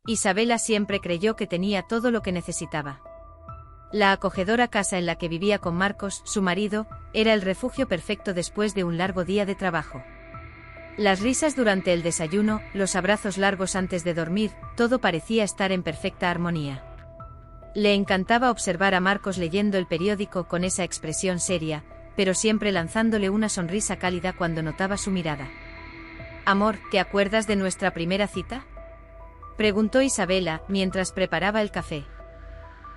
Isabela siempre creyó que tenía todo lo que necesitaba. La acogedora casa en la que vivía con Marcos, su marido, era el refugio perfecto después de un largo día de trabajo. Las risas durante el desayuno, los abrazos largos antes de dormir, todo parecía estar en perfecta armonía. Le encantaba observar a Marcos leyendo el periódico con esa expresión seria, pero siempre lanzándole una sonrisa cálida cuando notaba su mirada. «Amor, ¿te acuerdas de nuestra primera cita?», preguntó Isabela, mientras preparaba el café.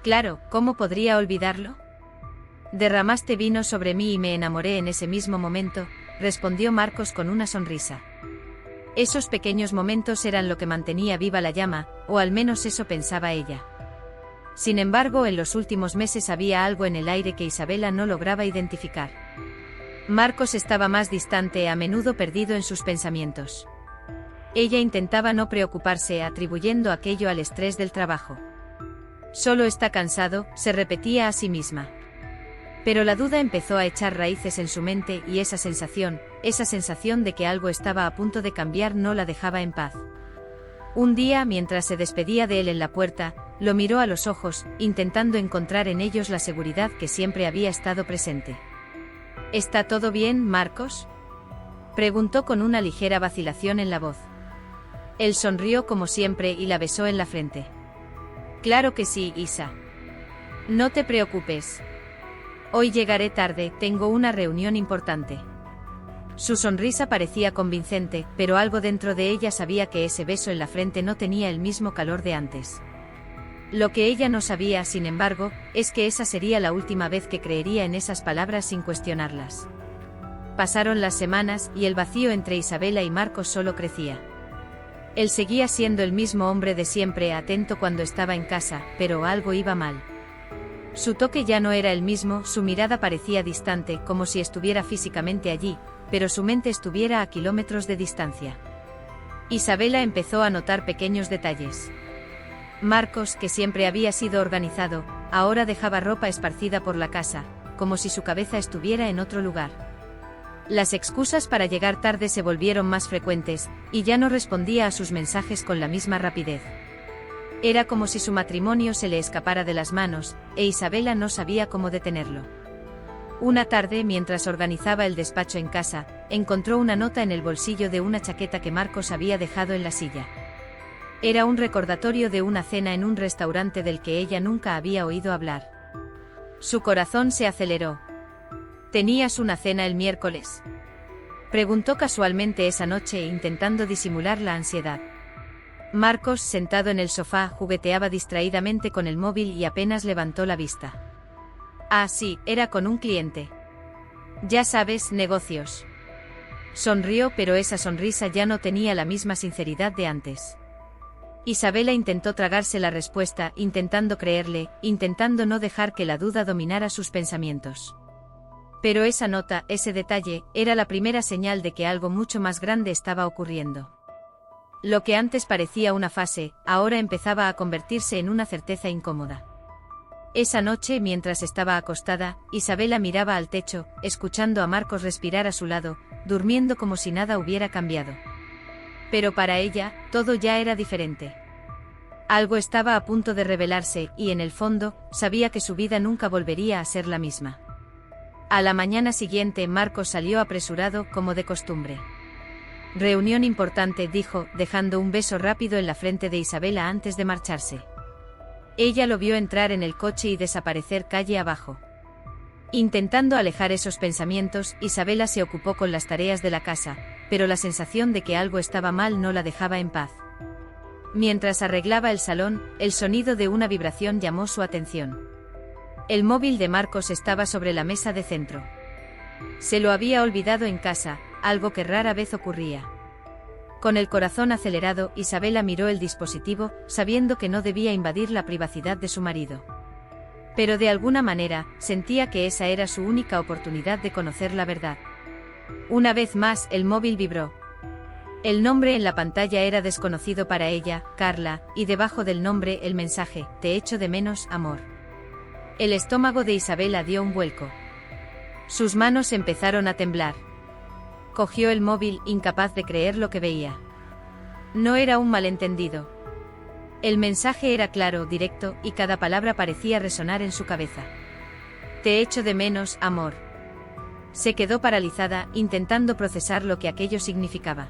«Claro, ¿cómo podría olvidarlo? Derramaste vino sobre mí y me enamoré en ese mismo momento», respondió Marcos con una sonrisa. Esos pequeños momentos eran lo que mantenía viva la llama, o al menos eso pensaba ella. Sin embargo, en los últimos meses había algo en el aire que Isabela no lograba identificar. Marcos estaba más distante, a menudo perdido en sus pensamientos. Ella intentaba no preocuparse, atribuyendo aquello al estrés del trabajo. «Solo está cansado», se repetía a sí misma. Pero la duda empezó a echar raíces en su mente y esa sensación de que algo estaba a punto de cambiar no la dejaba en paz. Un día, mientras se despedía de él en la puerta, lo miró a los ojos, intentando encontrar en ellos la seguridad que siempre había estado presente. «¿Está todo bien, Marcos?», preguntó con una ligera vacilación en la voz. Él sonrió como siempre y la besó en la frente. «Claro que sí, Isa. No te preocupes. Hoy llegaré tarde, tengo una reunión importante». Su sonrisa parecía convincente, pero algo dentro de ella sabía que ese beso en la frente no tenía el mismo calor de antes. Lo que ella no sabía, sin embargo, es que esa sería la última vez que creería en esas palabras sin cuestionarlas. Pasaron las semanas y el vacío entre Isabela y Marcos solo crecía. Él seguía siendo el mismo hombre de siempre, atento cuando estaba en casa, pero algo iba mal. Su toque ya no era el mismo, su mirada parecía distante, como si estuviera físicamente allí, pero su mente estuviera a kilómetros de distancia. Isabela empezó a notar pequeños detalles. Marcos, que siempre había sido organizado, ahora dejaba ropa esparcida por la casa, como si su cabeza estuviera en otro lugar. Las excusas para llegar tarde se volvieron más frecuentes, y ya no respondía a sus mensajes con la misma rapidez. Era como si su matrimonio se le escapara de las manos, e Isabela no sabía cómo detenerlo. Una tarde, mientras organizaba el despacho en casa, encontró una nota en el bolsillo de una chaqueta que Marcos había dejado en la silla. Era un recordatorio de una cena en un restaurante del que ella nunca había oído hablar. Su corazón se aceleró. «¿Tenías una cena el miércoles?», preguntó casualmente esa noche, intentando disimular la ansiedad. Marcos, sentado en el sofá, jugueteaba distraídamente con el móvil y apenas levantó la vista. «Ah, sí, era con un cliente. Ya sabes, negocios». Sonrió, pero esa sonrisa ya no tenía la misma sinceridad de antes. Isabela intentó tragarse la respuesta, intentando creerle, intentando no dejar que la duda dominara sus pensamientos. Pero esa nota, ese detalle, era la primera señal de que algo mucho más grande estaba ocurriendo. Lo que antes parecía una fase, ahora empezaba a convertirse en una certeza incómoda. Esa noche, mientras estaba acostada, Isabela miraba al techo, escuchando a Marcos respirar a su lado, durmiendo como si nada hubiera cambiado. Pero para ella, todo ya era diferente. Algo estaba a punto de revelarse, y en el fondo, sabía que su vida nunca volvería a ser la misma. A la mañana siguiente, Marcos salió apresurado, como de costumbre. «Reunión importante», dijo, dejando un beso rápido en la frente de Isabela antes de marcharse. Ella lo vio entrar en el coche y desaparecer calle abajo. Intentando alejar esos pensamientos, Isabela se ocupó con las tareas de la casa, pero la sensación de que algo estaba mal no la dejaba en paz. Mientras arreglaba el salón, el sonido de una vibración llamó su atención. El móvil de Marcos estaba sobre la mesa de centro. Se lo había olvidado en casa, algo que rara vez ocurría. Con el corazón acelerado, Isabela miró el dispositivo, sabiendo que no debía invadir la privacidad de su marido. Pero de alguna manera, sentía que esa era su única oportunidad de conocer la verdad. Una vez más, el móvil vibró. El nombre en la pantalla era desconocido para ella, Carla, y debajo del nombre el mensaje: «Te echo de menos, amor». El estómago de Isabela dio un vuelco. Sus manos empezaron a temblar. Cogió el móvil, incapaz de creer lo que veía. No era un malentendido. El mensaje era claro, directo, y cada palabra parecía resonar en su cabeza. Te echo de menos, amor. Se quedó paralizada, intentando procesar lo que aquello significaba.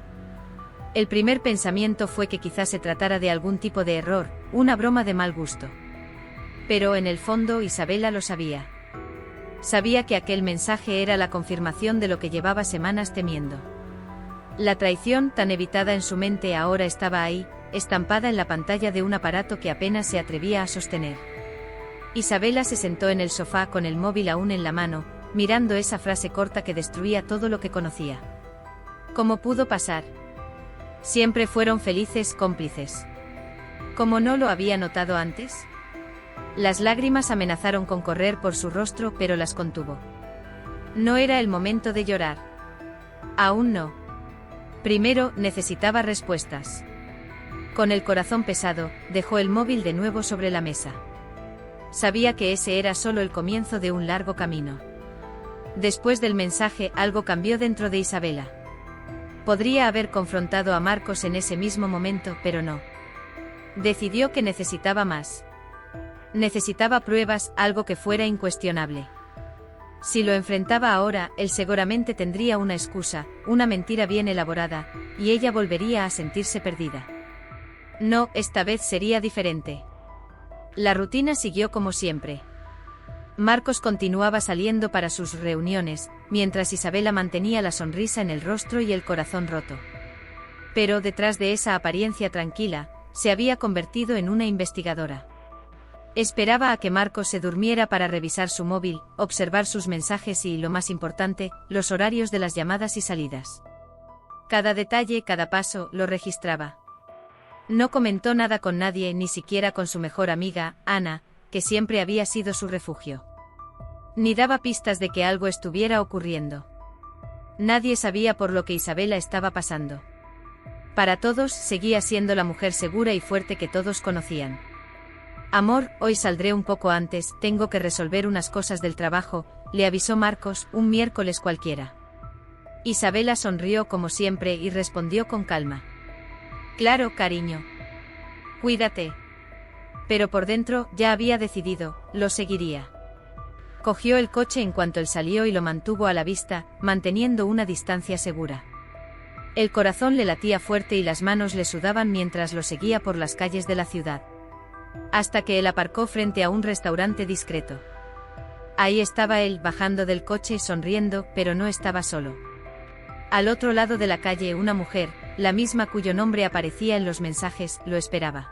El primer pensamiento fue que quizás se tratara de algún tipo de error, una broma de mal gusto. Pero en el fondo Isabela lo sabía. Sabía que aquel mensaje era la confirmación de lo que llevaba semanas temiendo. La traición, tan evitada en su mente, ahora estaba ahí, estampada en la pantalla de un aparato que apenas se atrevía a sostener. Isabela se sentó en el sofá con el móvil aún en la mano, mirando esa frase corta que destruía todo lo que conocía. ¿Cómo pudo pasar? Siempre fueron felices, cómplices. ¿Cómo no lo había notado antes? Las lágrimas amenazaron con correr por su rostro, pero las contuvo. No era el momento de llorar. Aún no. Primero, necesitaba respuestas. Con el corazón pesado, dejó el móvil de nuevo sobre la mesa. Sabía que ese era solo el comienzo de un largo camino. Después del mensaje, algo cambió dentro de Isabela. Podría haber confrontado a Marcos en ese mismo momento, pero no. Decidió que necesitaba más. Necesitaba pruebas, algo que fuera incuestionable. Si lo enfrentaba ahora, él seguramente tendría una excusa, una mentira bien elaborada, y ella volvería a sentirse perdida. No, esta vez sería diferente. La rutina siguió como siempre. Marcos continuaba saliendo para sus reuniones, mientras Isabela mantenía la sonrisa en el rostro y el corazón roto. Pero detrás de esa apariencia tranquila, se había convertido en una investigadora. Esperaba a que Marcos se durmiera para revisar su móvil, observar sus mensajes y, lo más importante, los horarios de las llamadas y salidas. Cada detalle, cada paso, lo registraba. No comentó nada con nadie, ni siquiera con su mejor amiga, Ana, que siempre había sido su refugio. Ni daba pistas de que algo estuviera ocurriendo. Nadie sabía por lo que Isabela estaba pasando. Para todos, seguía siendo la mujer segura y fuerte que todos conocían. Amor, hoy saldré un poco antes, tengo que resolver unas cosas del trabajo, le avisó Marcos, un miércoles cualquiera. Isabela sonrió como siempre y respondió con calma. Claro, cariño. Cuídate. Pero por dentro, ya había decidido, lo seguiría. Cogió el coche en cuanto él salió y lo mantuvo a la vista, manteniendo una distancia segura. El corazón le latía fuerte y las manos le sudaban mientras lo seguía por las calles de la ciudad. Hasta que él aparcó frente a un restaurante discreto. Ahí estaba él, bajando del coche, sonriendo, pero no estaba solo. Al otro lado de la calle, una mujer, la misma cuyo nombre aparecía en los mensajes, lo esperaba.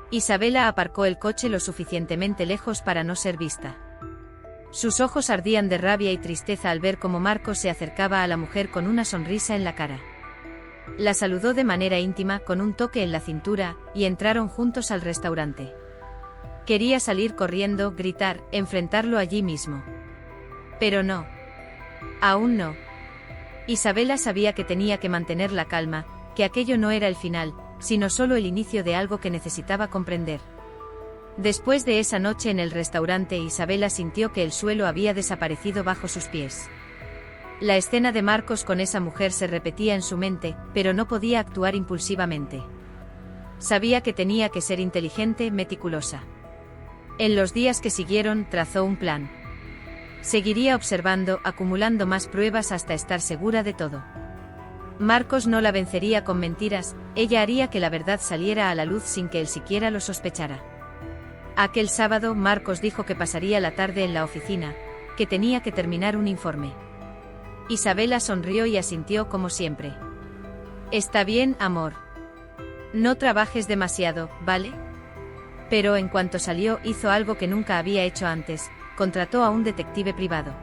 Isabela aparcó el coche lo suficientemente lejos para no ser vista. Sus ojos ardían de rabia y tristeza al ver cómo Marcos se acercaba a la mujer con una sonrisa en la cara. La saludó de manera íntima, con un toque en la cintura, y entraron juntos al restaurante. Quería salir corriendo, gritar, enfrentarlo allí mismo. Pero no. Aún no. Isabela sabía que tenía que mantener la calma, que aquello no era el final, sino solo el inicio de algo que necesitaba comprender. Después de esa noche en el restaurante, Isabela sintió que el suelo había desaparecido bajo sus pies. La escena de Marcos con esa mujer se repetía en su mente, pero no podía actuar impulsivamente. Sabía que tenía que ser inteligente, meticulosa. En los días que siguieron, trazó un plan. Seguiría observando, acumulando más pruebas hasta estar segura de todo. Marcos no la vencería con mentiras, ella haría que la verdad saliera a la luz sin que él siquiera lo sospechara. Aquel sábado, Marcos dijo que pasaría la tarde en la oficina, que tenía que terminar un informe. Isabela sonrió y asintió como siempre. Está bien, amor. No trabajes demasiado, ¿vale? Pero en cuanto salió, hizo algo que nunca había hecho antes, contrató a un detective privado.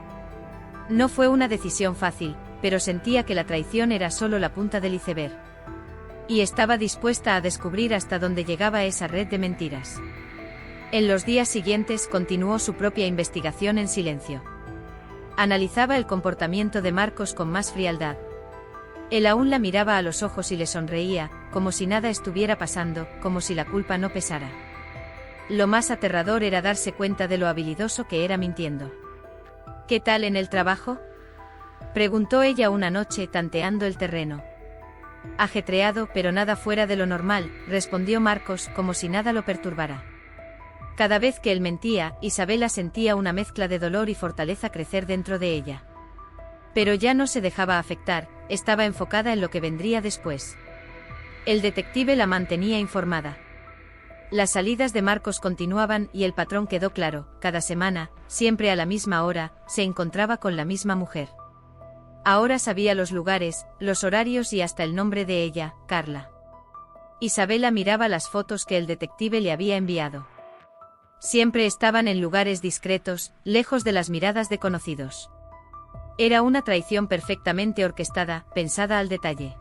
No fue una decisión fácil, pero sentía que la traición era solo la punta del iceberg. Y estaba dispuesta a descubrir hasta dónde llegaba esa red de mentiras. En los días siguientes continuó su propia investigación en silencio. Analizaba el comportamiento de Marcos con más frialdad. Él aún la miraba a los ojos y le sonreía, como si nada estuviera pasando, como si la culpa no pesara. Lo más aterrador era darse cuenta de lo habilidoso que era mintiendo. ¿Qué tal en el trabajo?, preguntó ella una noche, tanteando el terreno. Ajetreado, pero nada fuera de lo normal, respondió Marcos, como si nada lo perturbara. Cada vez que él mentía, Isabela sentía una mezcla de dolor y fortaleza crecer dentro de ella. Pero ya no se dejaba afectar, estaba enfocada en lo que vendría después. El detective la mantenía informada. Las salidas de Marcos continuaban y el patrón quedó claro: cada semana, siempre a la misma hora, se encontraba con la misma mujer. Ahora sabía los lugares, los horarios y hasta el nombre de ella, Carla. Isabela miraba las fotos que el detective le había enviado. Siempre estaban en lugares discretos, lejos de las miradas de conocidos. Era una traición perfectamente orquestada, pensada al detalle.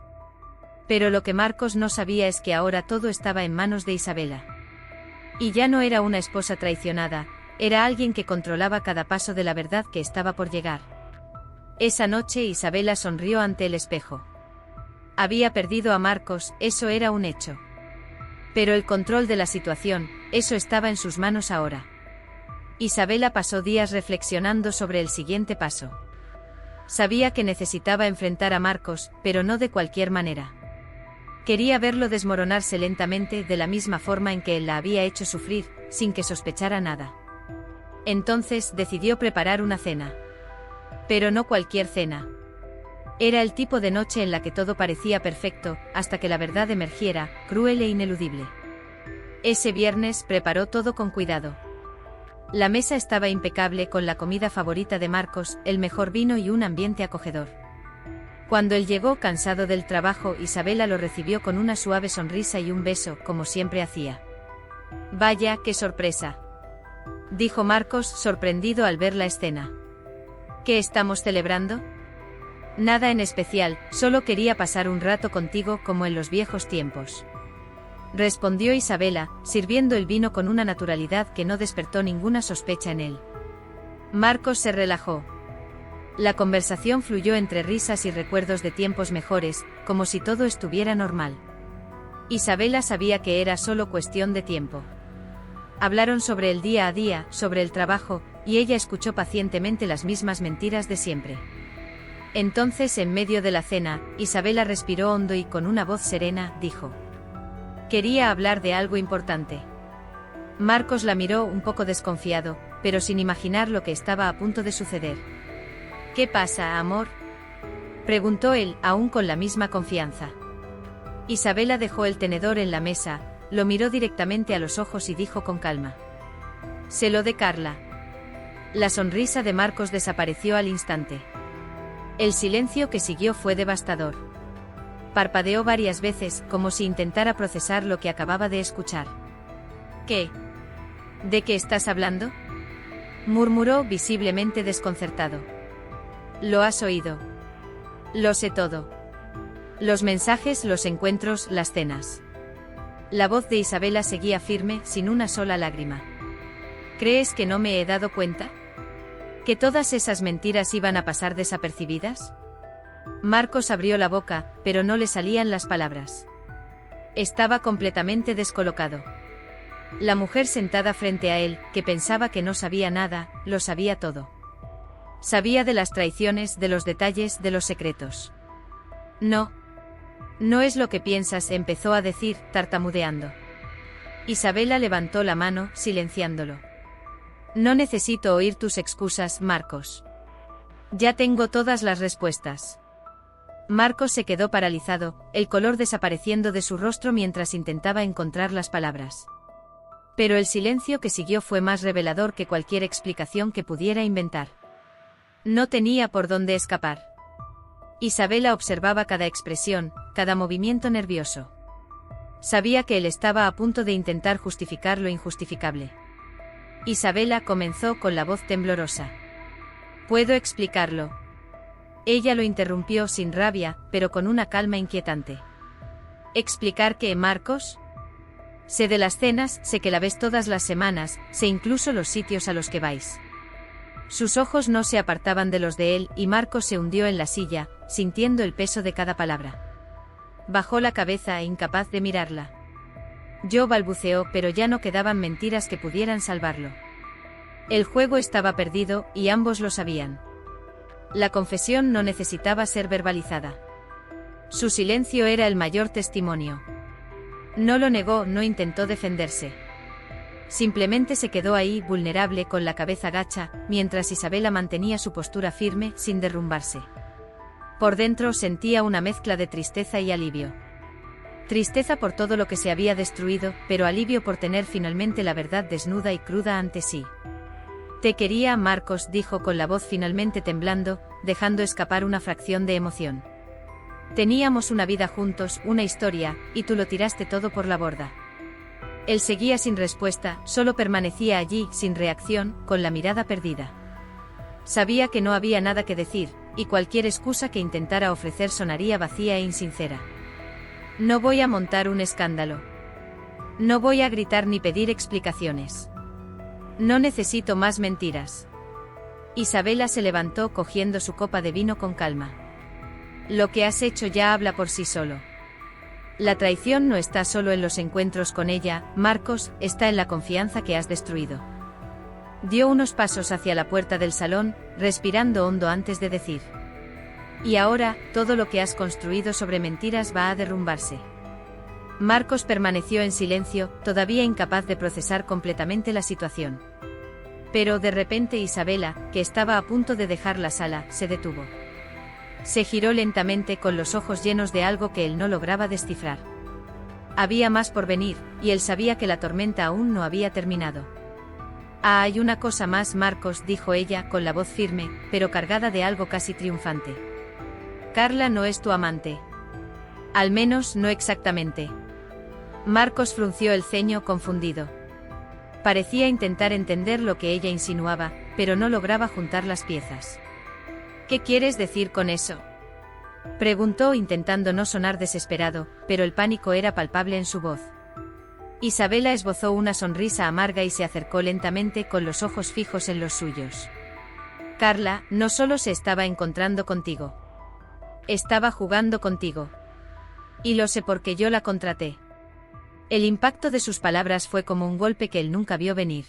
Pero lo que Marcos no sabía es que ahora todo estaba en manos de Isabela. Y ya no era una esposa traicionada, era alguien que controlaba cada paso de la verdad que estaba por llegar. Esa noche Isabela sonrió ante el espejo. Había perdido a Marcos, eso era un hecho. Pero el control de la situación, eso estaba en sus manos ahora. Isabela pasó días reflexionando sobre el siguiente paso. Sabía que necesitaba enfrentar a Marcos, pero no de cualquier manera. Quería verlo desmoronarse lentamente de la misma forma en que él la había hecho sufrir, sin que sospechara nada. Entonces decidió preparar una cena. Pero no cualquier cena. Era el tipo de noche en la que todo parecía perfecto, hasta que la verdad emergiera, cruel e ineludible. Ese viernes preparó todo con cuidado. La mesa estaba impecable con la comida favorita de Marcos, el mejor vino y un ambiente acogedor. Cuando él llegó cansado del trabajo, Isabela lo recibió con una suave sonrisa y un beso, como siempre hacía. «Vaya, qué sorpresa», dijo Marcos, sorprendido al ver la escena. «¿Qué estamos celebrando?» «Nada en especial, solo quería pasar un rato contigo como en los viejos tiempos», respondió Isabela, sirviendo el vino con una naturalidad que no despertó ninguna sospecha en él. Marcos se relajó. La conversación fluyó entre risas y recuerdos de tiempos mejores, como si todo estuviera normal. Isabela sabía que era solo cuestión de tiempo. Hablaron sobre el día a día, sobre el trabajo, y ella escuchó pacientemente las mismas mentiras de siempre. Entonces, en medio de la cena, Isabela respiró hondo y con una voz serena, dijo: «Quería hablar de algo importante». Marcos la miró un poco desconfiado, pero sin imaginar lo que estaba a punto de suceder. «¿Qué pasa, amor?», preguntó él, aún con la misma confianza. Isabela dejó el tenedor en la mesa, lo miró directamente a los ojos y dijo con calma: «Sé lo de Carla». La sonrisa de Marcos desapareció al instante. El silencio que siguió fue devastador. Parpadeó varias veces, como si intentara procesar lo que acababa de escuchar. «¿Qué? ¿De qué estás hablando?», murmuró visiblemente desconcertado. «¿Lo has oído?». «Lo sé todo. Los mensajes, los encuentros, las cenas». La voz de Isabela seguía firme, sin una sola lágrima. «¿Crees que no me he dado cuenta? ¿Que todas esas mentiras iban a pasar desapercibidas?». Marcos abrió la boca, pero no le salían las palabras. Estaba completamente descolocado. La mujer sentada frente a él, que pensaba que no sabía nada, lo sabía todo. Sabía de las traiciones, de los detalles, de los secretos. «No. No es lo que piensas», empezó a decir, tartamudeando. Isabela levantó la mano, silenciándolo. «No necesito oír tus excusas, Marcos. Ya tengo todas las respuestas». Marcos se quedó paralizado, el color desapareciendo de su rostro mientras intentaba encontrar las palabras. Pero el silencio que siguió fue más revelador que cualquier explicación que pudiera inventar. No tenía por dónde escapar. Isabela observaba cada expresión, cada movimiento nervioso. Sabía que él estaba a punto de intentar justificar lo injustificable. Isabela comenzó con la voz temblorosa. «¿Puedo explicarlo?». Ella lo interrumpió sin rabia, pero con una calma inquietante. «¿Explicar qué, Marcos?». «Sé de las cenas, sé que la ves todas las semanas, sé incluso los sitios a los que vais». Sus ojos no se apartaban de los de él, y Marcos se hundió en la silla, sintiendo el peso de cada palabra. Bajó la cabeza, incapaz de mirarla. Yo balbuceó, pero ya no quedaban mentiras que pudieran salvarlo. El juego estaba perdido, y ambos lo sabían. La confesión no necesitaba ser verbalizada. Su silencio era el mayor testimonio. No lo negó, no intentó defenderse. Simplemente se quedó ahí, vulnerable, con la cabeza gacha, mientras Isabela mantenía su postura firme, sin derrumbarse. Por dentro sentía una mezcla de tristeza y alivio. Tristeza por todo lo que se había destruido, pero alivio por tener finalmente la verdad desnuda y cruda ante sí. Te quería, Marcos, dijo con la voz finalmente temblando, dejando escapar una fracción de emoción. Teníamos una vida juntos, una historia, y tú lo tiraste todo por la borda. Él seguía sin respuesta, solo permanecía allí, sin reacción, con la mirada perdida. Sabía que no había nada que decir, y cualquier excusa que intentara ofrecer sonaría vacía e insincera. No voy a montar un escándalo. No voy a gritar ni pedir explicaciones. No necesito más mentiras. Isabela se levantó cogiendo su copa de vino con calma. Lo que has hecho ya habla por sí solo. La traición no está solo en los encuentros con ella, Marcos, está en la confianza que has destruido. Dio unos pasos hacia la puerta del salón, respirando hondo antes de decir. Y ahora, todo lo que has construido sobre mentiras va a derrumbarse. Marcos permaneció en silencio, todavía incapaz de procesar completamente la situación. Pero de repente Isabela, que estaba a punto de dejar la sala, se detuvo. Se giró lentamente con los ojos llenos de algo que él no lograba descifrar. Había más por venir, y él sabía que la tormenta aún no había terminado. Ah, hay una cosa más, Marcos, dijo ella, con la voz firme, pero cargada de algo casi triunfante. Carla no es tu amante. Al menos, no exactamente. Marcos frunció el ceño, confundido. Parecía intentar entender lo que ella insinuaba, pero no lograba juntar las piezas. ¿Qué quieres decir con eso?, preguntó intentando no sonar desesperado, pero el pánico era palpable en su voz. Isabela esbozó una sonrisa amarga y se acercó lentamente con los ojos fijos en los suyos. Carla no solo se estaba encontrando contigo. Estaba jugando contigo. Y lo sé porque yo la contraté. El impacto de sus palabras fue como un golpe que él nunca vio venir.